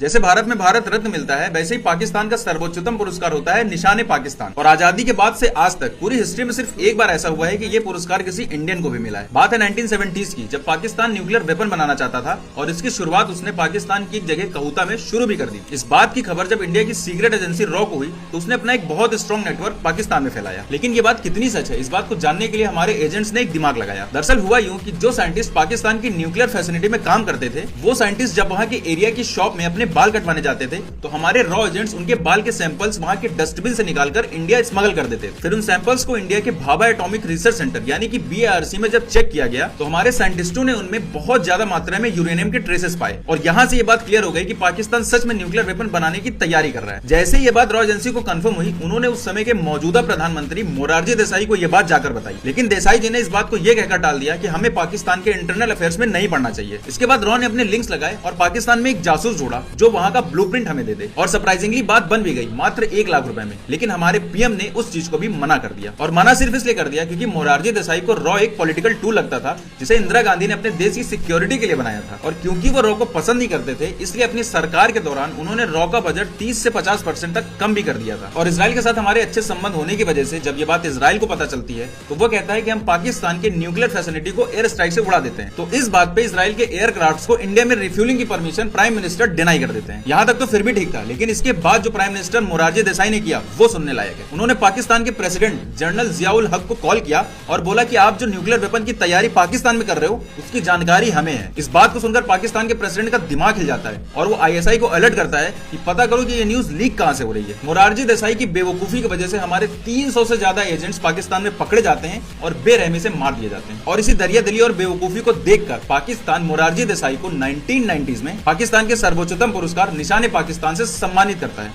जैसे भारत में भारत रत्न मिलता है, वैसे ही पाकिस्तान का सर्वोच्चतम पुरस्कार होता है निशाने पाकिस्तान। और आजादी के बाद से आज तक पूरी हिस्ट्री में सिर्फ एक बार ऐसा हुआ है कि ये पुरस्कार किसी इंडियन को भी मिला है। बात है 1970s की, जब पाकिस्तान न्यूक्लियर वेपन बनाना चाहता था और इसकी शुरुआत उसने पाकिस्तान की एक जगह कहूता में शुरू भी कर दी। इस बात की खबर जब इंडिया की सीक्रेट एजेंसी रॉ को हुई तो उसने अपना एक बहुत स्ट्रॉन्ग नेटवर्क पाकिस्तान में फैलाया। लेकिन ये बात कितनी सच है, इस बात को जानने के लिए हमारे एजेंट्स ने एक दिमाग लगाया। दरअसल हुआ यूं कि जो साइंटिस्ट पाकिस्तान की न्यूक्लियर फैसिलिटी में काम करते थे, वो साइंटिस्ट जब वहाँ के एरिया की शॉप में अपने बाल कटवाने जाते थे तो हमारे रॉ एजेंट्स उनके बाल के सैंपल्स वहाँ के डस्टबिन से निकालकर इंडिया स्मगल कर देते थे। फिर उन सैंपल्स को इंडिया के भाभा एटॉमिक रिसर्च सेंटर यानी कि BARC में जब चेक किया गया तो हमारे साइंटिस्टों ने उनमें बहुत ज्यादा मात्रा में यूरेनियम के ट्रेसेस पाए और यहाँ से ये बात क्लियर हो गई कि पाकिस्तान सच में न्यूक्लियर वेपन बनाने की तैयारी कर रहा है। जैसे ये बात रॉ एजेंसी को कंफर्म हुई, उन्होंने उस समय के मौजूदा प्रधानमंत्री मोरारजी देसाई को यह बात जाकर बताई। लेकिन देसाई जी ने इस बात को यह कहकर टाल दिया कि हमें पाकिस्तान के इंटरनल अफेयर्स में नहीं पढ़ना चाहिए। इसके बाद रॉ ने अपने लिंक्स लगाए और पाकिस्तान में एक जासूस जोड़ा जो वहाँ का ब्लूप्रिंट हमें दे दे। और सरप्राइजिंगली बात बन भी गई मात्र 1 लाख रुपए में। लेकिन हमारे पीएम ने उस चीज को भी मना कर दिया, और मना सिर्फ इसलिए कर दिया क्योंकि मोरारजी देसाई को रॉ एक पॉलिटिकल टूल लगता था जिसे इंदिरा गांधी ने अपने देश की सिक्योरिटी के लिए बनाया था। और क्योंकि वो रॉ को पसंद नहीं करते थे, इसलिए अपनी सरकार के दौरान उन्होंने रॉ का बजट 30 से 50% तक कम भी कर दिया था। और इजराइल के साथ हमारे अच्छे संबंध होने की वजह से जब ये बात इजराइल को पता चलती है तो वो कहता है कि हम पाकिस्तान के न्यूक्लियर फैसिलिटी को एयर स्ट्राइक से उड़ा देते हैं। तो इस बात पे इजराइल के एयरक्राफ्ट्स को इंडिया में रिफ्यूलिंग की परमिशन प्राइम मिनिस्टर डिनाई कर देते हैं। यहाँ तक तो फिर भी ठीक था, लेकिन इसके बाद जो प्राइम मिनिस्टर मोरारजी देसाई ने किया वो सुनने लायक है। उन्होंने पाकिस्तान के प्रेसिडेंट जनरल जियाउल हक को कॉल किया और बोला कि आप जो न्यूक्लियर वेपन की तैयारी पाकिस्तान में कर रहे हो उसकी जानकारी हमें है। इस बात को सुनकर पाकिस्तान के प्रेसिडेंट का दिमाग हिल जाता है और वो ISI को अलर्ट करता है कि पता करो कि ये न्यूज लीक कहां से हो रही है। मोरारजी देसाई की बेवकूफी की वजह से हमारे 300 से ज्यादा एजेंट्स पाकिस्तान में पकड़े जाते हैं और बेरहमी से मार दिए जाते हैं। और इसी दरियादिली और बेवकूफी को देखकर पाकिस्तान मोरारजी देसाई को 1990s में पाकिस्तान के सर्वोच्चतम पुरस्कार निशाने पाकिस्तान से सम्मानित करता है।